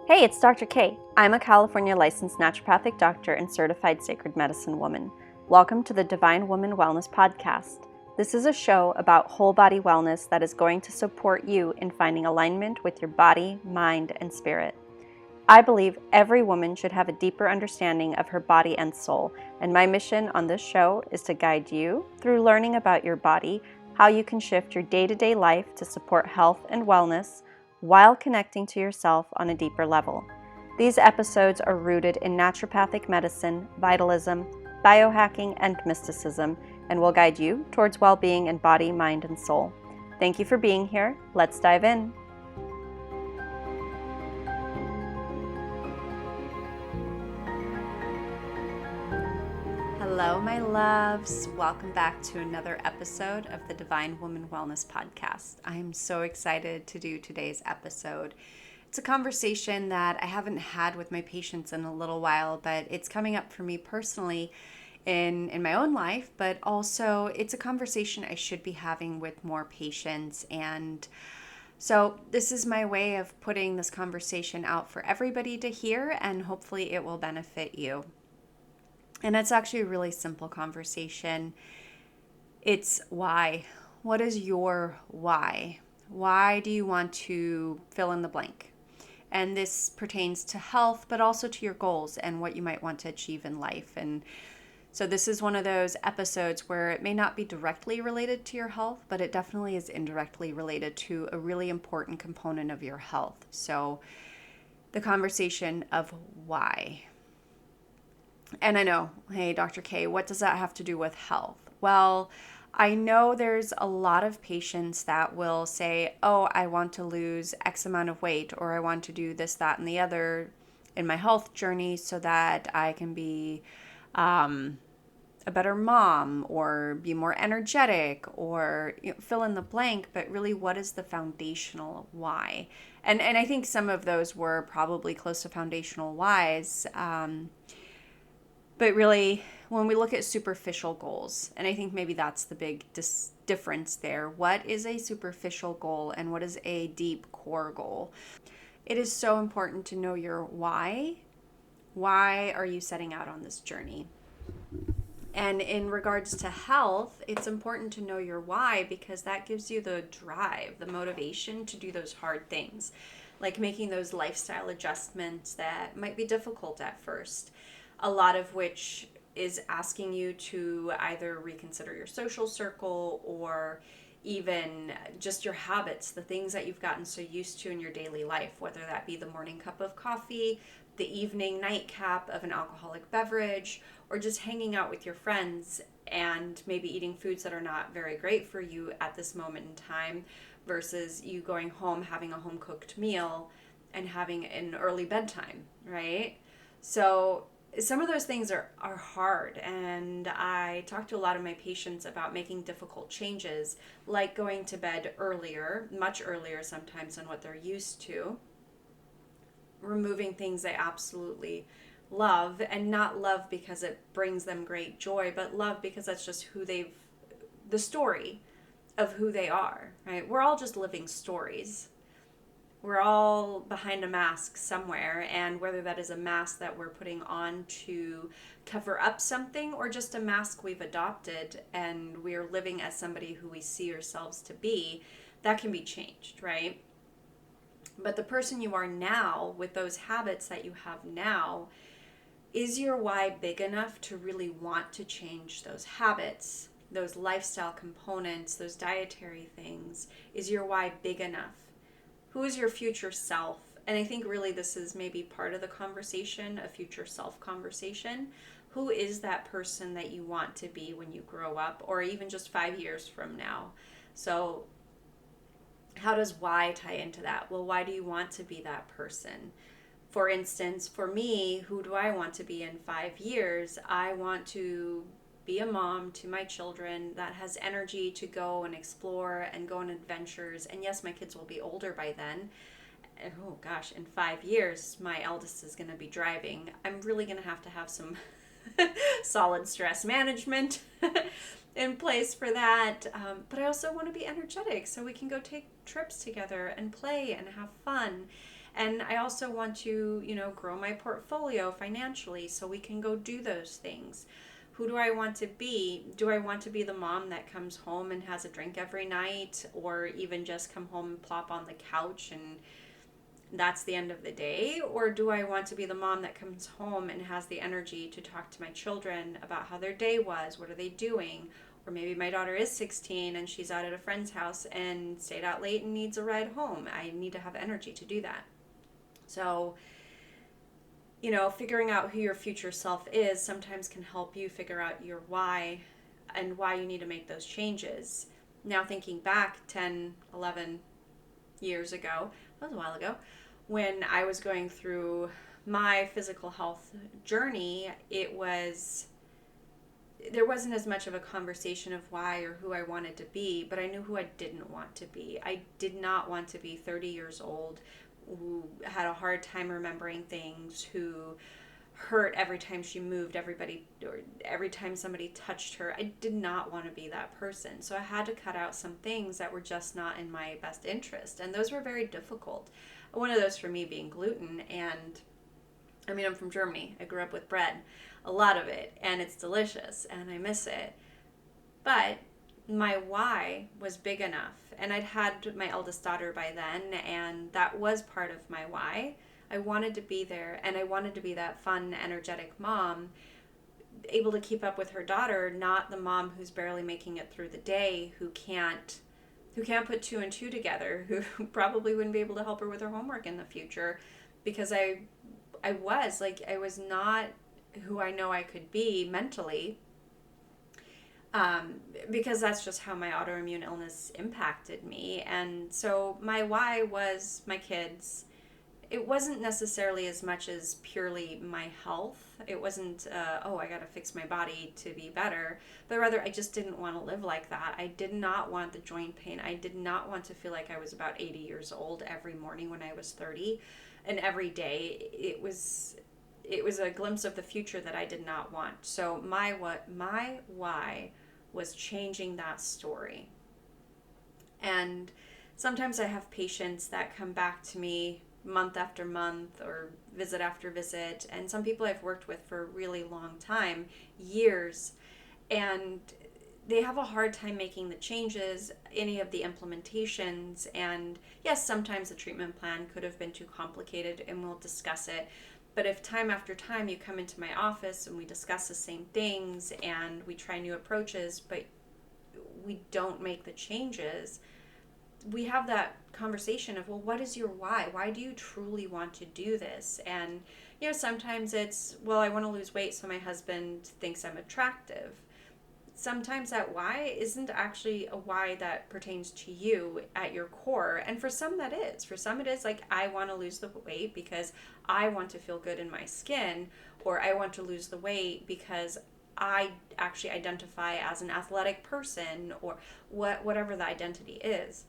Hey, it's Dr. K. I'm a California licensed naturopathic doctor and certified sacred medicine woman. Welcome to the Divine Woman Wellness Podcast. This is a show about whole body wellness that is going to support you in finding alignment with your body, mind, and spirit. I believe every woman should have a deeper understanding of her body and soul, and my mission on this show is to guide you through learning about your body, how you can shift your day-to-day life to support health and wellness while connecting to yourself on a deeper level. These episodes are rooted in naturopathic medicine, vitalism, biohacking, and mysticism, and will guide you towards well-being in body, mind, and soul. Thank you for being here. Let's dive in. Hello, my loves. Welcome back to another episode of the Divine Woman Wellness Podcast. I am so excited to do today's episode. It's a conversation that I haven't had with my patients in a little while, but it's coming up for me personally in my own life, but also it's a conversation I should be having with more patients. And so this is my way of putting this conversation out for everybody to hear, and hopefully it will benefit you. And it's actually a really simple conversation. It's why. What is your why? Why do you want to fill in the blank? And this pertains to health, but also to your goals and what you might want to achieve in life. And so this is one of those episodes where it may not be directly related to your health, but it definitely is indirectly related to a really important component of your health. So the conversation of why. And I know, hey, Dr. K, what does that have to do with health? Well, I know there's a lot of patients that will say, oh, I want to lose X amount of weight, or I want to do this, that, and the other in my health journey so that I can be a better mom or be more energetic or fill in the blank. But really, what is the foundational why? And I think some of those were probably close to foundational whys. But really, when we look at superficial goals, and I think maybe that's the big difference there. What is a superficial goal and what is a deep core goal? It is so important to know your why. Why are you setting out on this journey? And in regards to health, it's important to know your why because that gives you the drive, the motivation to do those hard things, like making those lifestyle adjustments that might be difficult at first. A lot of which is asking you to either reconsider your social circle or even just your habits, the things that you've gotten so used to in your daily life, whether that be the morning cup of coffee, the evening nightcap of an alcoholic beverage, or just hanging out with your friends and maybe eating foods that are not very great for you at this moment in time versus you going home, having a home-cooked meal and having an early bedtime, right? So some of those things are hard, and I talk to a lot of my patients about making difficult changes, like going to bed earlier, much earlier sometimes than what they're used to, removing things they absolutely love, and not love because it brings them great joy, but love because that's just the story of who they are, right? We're all just living stories. We're all behind a mask somewhere, and whether that is a mask that we're putting on to cover up something or just a mask we've adopted and we're living as somebody who we see ourselves to be, that can be changed, right? But the person you are now, with those habits that you have now, is your why big enough to really want to change those habits, those lifestyle components, those dietary things? Is your why big enough? Who is your future self? And I think really this is maybe part of the conversation, a future self conversation. Who is that person that you want to be when you grow up, or even just 5 years from now? So how does why tie into that? Well, why do you want to be that person? For instance, for me, who do I want to be in 5 years? I want to be a mom to my children that has energy to go and explore and go on adventures. And yes, my kids will be older by then. Oh gosh, in 5 years, my eldest is going to be driving. I'm really going to have some solid stress management in place for that. But I also want to be energetic so we can go take trips together and play and have fun. And I also want to, grow my portfolio financially so we can go do those things. Who do I want to be? Do I want to be the mom that comes home and has a drink every night, or even just come home and plop on the couch and that's the end of the day? Or do I want to be the mom that comes home and has the energy to talk to my children about how their day was? What are they doing? Or maybe my daughter is 16 and she's out at a friend's house and stayed out late and needs a ride home. I need to have energy to do that. So, figuring out who your future self is sometimes can help you figure out your why and why you need to make those changes. Now, thinking back 10, 11 years ago, that was a while ago, when I was going through my physical health journey, there wasn't as much of a conversation of why or who I wanted to be, but I knew who I didn't want to be. I did not want to be 30 years old, who had a hard time remembering things, who hurt every time she moved everybody, or every time somebody touched her. I did not want to be that person. So I had to cut out some things that were just not in my best interest. And those were very difficult. One of those for me being gluten. And I'm from Germany. I grew up with bread, a lot of it, and it's delicious and I miss it. But my why was big enough. And I'd had my eldest daughter by then, and that was part of my why. I wanted to be there, and I wanted to be that fun, energetic mom, able to keep up with her daughter, not the mom who's barely making it through the day, who can't put two and two together, who probably wouldn't be able to help her with her homework in the future, because I was not who I know I could be mentally, because that's just how my autoimmune illness impacted me. And so my why was my kids. It wasn't necessarily as much as purely my health. It wasn't, I got to fix my body to be better, but rather I just didn't want to live like that. I did not want the joint pain. I did not want to feel like I was about 80 years old every morning when I was 30, and every day. It was a glimpse of the future that I did not want. So my why was changing that story. And sometimes I have patients that come back to me month after month or visit after visit, and some people I've worked with for a really long time, years, and they have a hard time making the changes, any of the implementations. And yes, sometimes the treatment plan could have been too complicated, and we'll discuss it. But if time after time you come into my office and we discuss the same things and we try new approaches, but we don't make the changes, we have that conversation of, well, what is your why? Why do you truly want to do this? And, sometimes it's, well, I want to lose weight so my husband thinks I'm attractive. Sometimes that why isn't actually a why that pertains to you at your core. And for some that is. For some it is like, I want to lose the weight because I want to feel good in my skin, or I want to lose the weight because I actually identify as an athletic person, or whatever the identity is.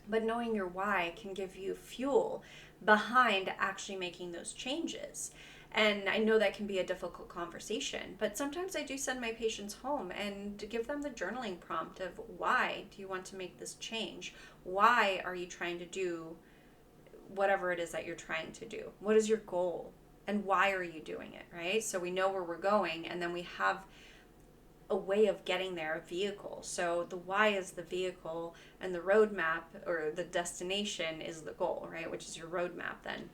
But knowing your why can give you fuel behind actually making those changes. And I know that can be a difficult conversation, but sometimes I do send my patients home and give them the journaling prompt of, why do you want to make this change? Why are you trying to do whatever it is that you're trying to do? What is your goal? And why are you doing it, right? So we know where we're going, and then we have a way of getting there, a vehicle. So the why is the vehicle, and the roadmap or the destination is the goal, right? Which is your roadmap then.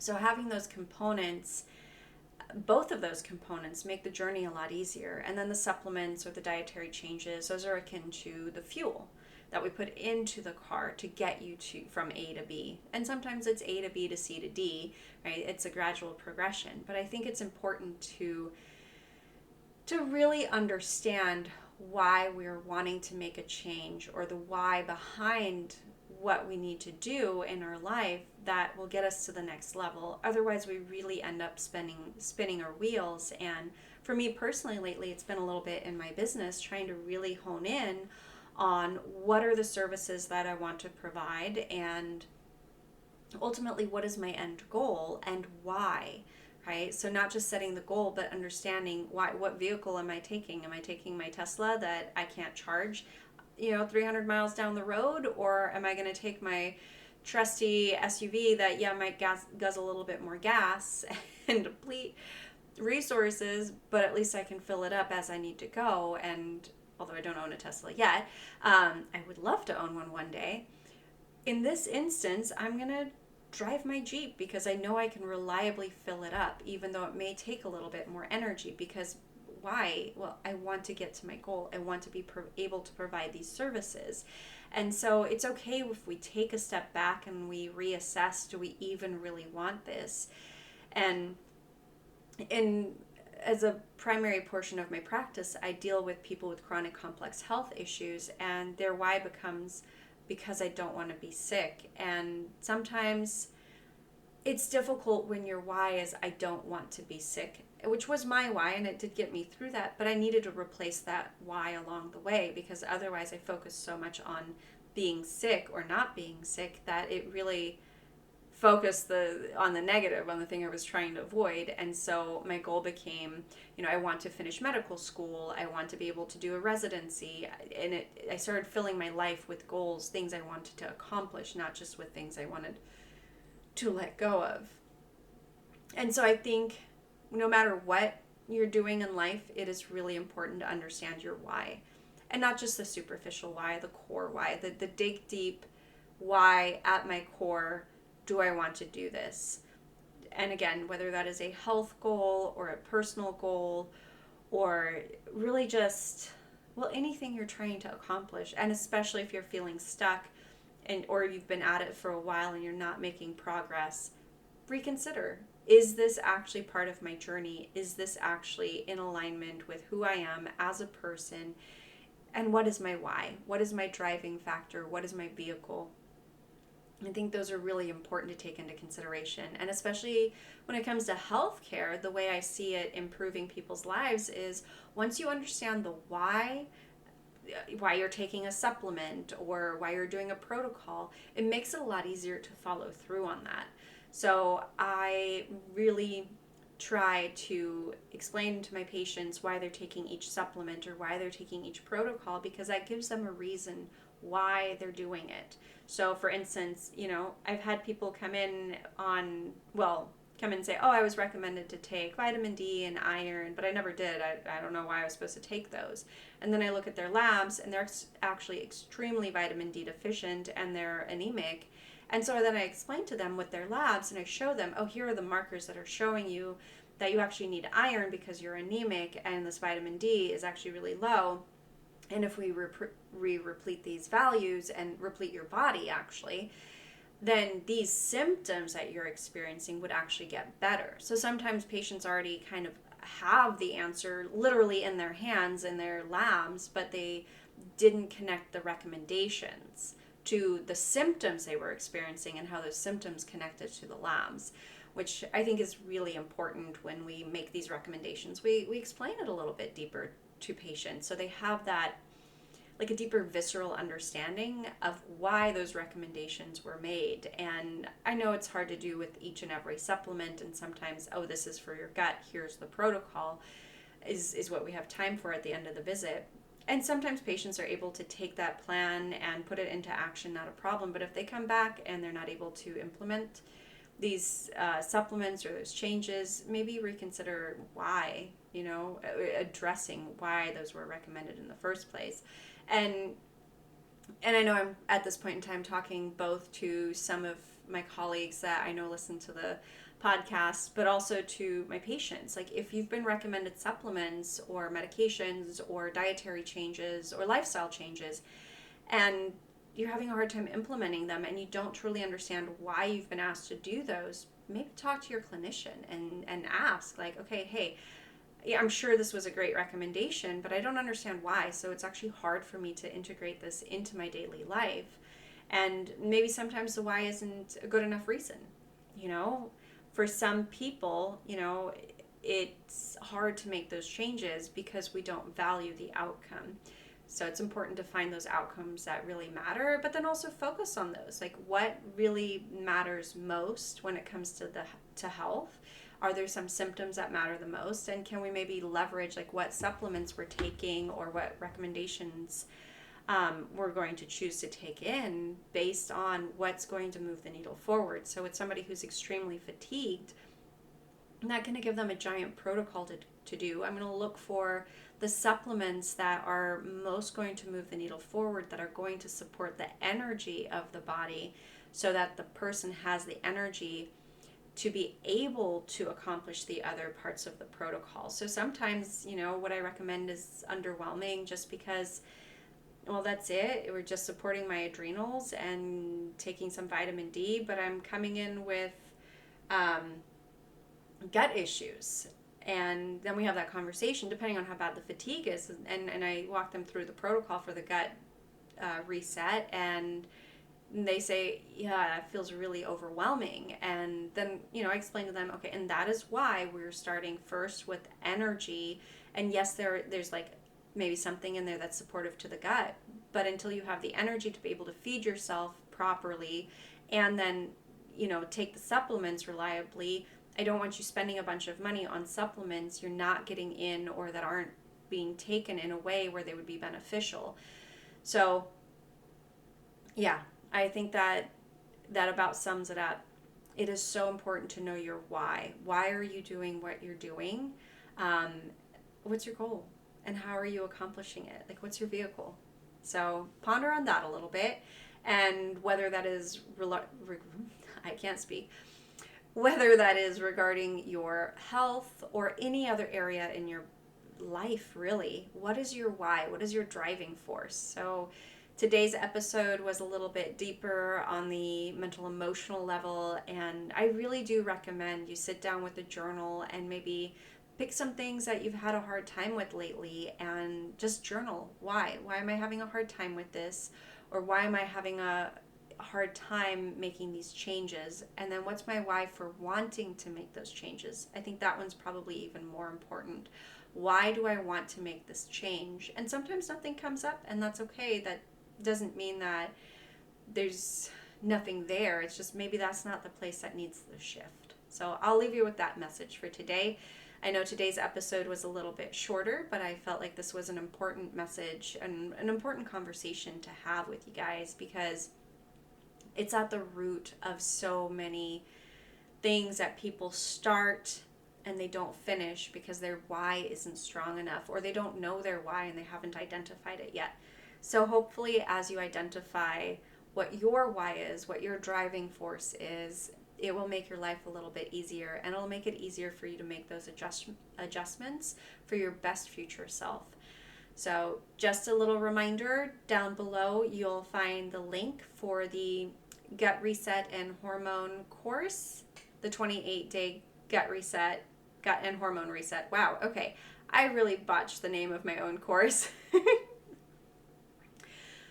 So having those components, both of those components, make the journey a lot easier. And then the supplements or the dietary changes, those are akin to the fuel that we put into the car to get you from A to B. And sometimes it's A to B to C to D, right? It's a gradual progression. But I think it's important to really understand why we're wanting to make a change, or the why behind what we need to do in our life that will get us to the next level. Otherwise, we really end up spinning our wheels. And for me personally, lately, it's been a little bit in my business, trying to really hone in on what are the services that I want to provide, and ultimately, what is my end goal and why, right? So not just setting the goal, but understanding what vehicle am I taking? Am I taking my Tesla that I can't charge 300 miles down the road, or am I going to take my trusty SUV that, yeah, might guzzle a little bit more gas and deplete resources, but at least I can fill it up as I need to go. And although I don't own a Tesla yet, I would love to own one day. In this instance, I'm going to drive my Jeep because I know I can reliably fill it up, even though it may take a little bit more energy. Because why? Well, I want to get to my goal. I want to be able to provide these services. And so it's okay if we take a step back and we reassess, do we even really want this? And as a primary portion of my practice, I deal with people with chronic complex health issues, and their why becomes because I don't want to be sick. And sometimes it's difficult when your why is I don't want to be sick, which was my why, and it did get me through that, but I needed to replace that why along the way, because otherwise I focused so much on being sick or not being sick that it really focused on the negative, on the thing I was trying to avoid. And so my goal became, I want to finish medical school, I want to be able to do a residency, and I started filling my life with goals, things I wanted to accomplish, not just with things I wanted to let go of. And so I think no matter what you're doing in life, it is really important to understand your why, and not just the superficial why, the core why, the dig deep why. At my core, do I want to do this? And again, whether that is a health goal or a personal goal, or really just, well, anything you're trying to accomplish, and especially if you're feeling stuck or you've been at it for a while and you're not making progress, reconsider. Is this actually part of my journey? Is this actually in alignment with who I am as a person? And what is my why? What is my driving factor? What is my vehicle? I think those are really important to take into consideration. And especially when it comes to healthcare, the way I see it improving people's lives is once you understand the why you're taking a supplement or why you're doing a protocol, it makes it a lot easier to follow through on that. So I really try to explain to my patients why they're taking each supplement or why they're taking each protocol, because that gives them a reason why they're doing it. So for instance, I've had people come in and say, oh, I was recommended to take vitamin D and iron, but I never did. I don't know why I was supposed to take those. And then I look at their labs and they're actually extremely vitamin D deficient and they're anemic. And so then I explain to them with their labs and I show them, oh, here are the markers that are showing you that you actually need iron because you're anemic and this vitamin D is actually really low. And if we replete these values and replete your body actually, then these symptoms that you're experiencing would actually get better. So sometimes patients already kind of have the answer literally in their hands in their labs, but they didn't connect the recommendations to the symptoms they were experiencing and how those symptoms connected to the labs, which I think is really important when we make these recommendations. We explain it a little bit deeper to patients so they have that, like a deeper visceral understanding of why those recommendations were made. And I know it's hard to do with each and every supplement, and sometimes, oh, this is for your gut, here's the protocol, is what we have time for at the end of the visit. And sometimes patients are able to take that plan and put it into action, not a problem. But if they come back and they're not able to implement these supplements or those changes, maybe reconsider why, addressing why those were recommended in the first place. And I know I'm at this point in time talking both to some of my colleagues that I know listen to the podcast, but also to my patients. Like, if you've been recommended supplements or medications or dietary changes or lifestyle changes, and you're having a hard time implementing them and you don't truly understand why you've been asked to do those, maybe talk to your clinician and ask, like, okay, hey, yeah, I'm sure this was a great recommendation, but I don't understand why. So it's actually hard for me to integrate this into my daily life. And maybe sometimes the why isn't a good enough reason. For some people, it's hard to make those changes because we don't value the outcome. So it's important to find those outcomes that really matter, but then also focus on those. Like, what really matters most when it comes to health? Are there some symptoms that matter the most? And can we maybe leverage like what supplements we're taking or what recommendations we're going to choose to take in based on what's going to move the needle forward. So with somebody who's extremely fatigued, I'm not going to give them a giant protocol to do. I'm going to look for the supplements that are most going to move the needle forward, that are going to support the energy of the body so that the person has the energy to be able to accomplish the other parts of the protocol. So sometimes, what I recommend is underwhelming just because, well, that's it. We're just supporting my adrenals and taking some vitamin D, but I'm coming in with gut issues. And then we have that conversation depending on how bad the fatigue is. And I walk them through the protocol for the gut reset, and they say, yeah, it feels really overwhelming. And then, I explain to them, okay, and that is why we're starting first with energy. And yes, there's like maybe something in there that's supportive to the gut, but until you have the energy to be able to feed yourself properly and then, take the supplements reliably, I don't want you spending a bunch of money on supplements you're not getting in or that aren't being taken in a way where they would be beneficial. So, yeah, I think that about sums it up. It is so important to know your why. Why are you doing what you're doing? What's your goal? And how are you accomplishing it? Like, what's your vehicle? So ponder on that a little bit. And whether that is, I can't speak, whether that is regarding your health or any other area in your life, really. What is your why? What is your driving force? So today's episode was a little bit deeper on the mental emotional level, and I really do recommend you sit down with a journal and maybe pick some things that you've had a hard time with lately and just journal. Why am I having a hard time with this? Or why am I having a hard time making these changes? And then what's my why for wanting to make those changes? I think that one's probably even more important. Why do I want to make this change? And sometimes nothing comes up, and that's okay. That doesn't mean that there's nothing there. It's just maybe that's not the place that needs the shift. So I'll leave you with that message for today. I know today's episode was a little bit shorter, but I felt like this was an important message and an important conversation to have with you guys, because it's at the root of so many things that people start and they don't finish because their why isn't strong enough, or they don't know their why and they haven't identified it yet. So hopefully, as you identify what your why is, what your driving force is, it will make your life a little bit easier, and it'll make it easier for you to make those adjustments for your best future self. So just a little reminder, down below you'll find the link for the Gut Reset and Hormone course, the 28-day Gut Reset, Gut and Hormone Reset. Wow, okay. I really botched the name of my own course.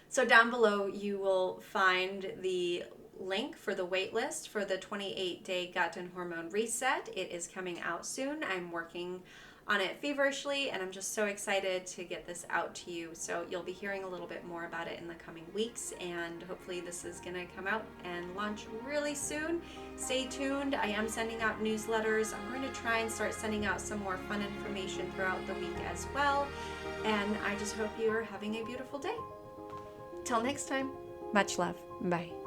So down below you will find the link for the waitlist for the 28-day Gut and Hormone Reset. It is coming out soon. I'm working on it feverishly, and I'm just so excited to get this out to you. So you'll be hearing a little bit more about it in the coming weeks, and hopefully this is going to come out and launch really soon. Stay tuned. I am sending out newsletters. I'm going to try and start sending out some more fun information throughout the week as well. And I just hope you are having a beautiful day. Till next time, much love. Bye.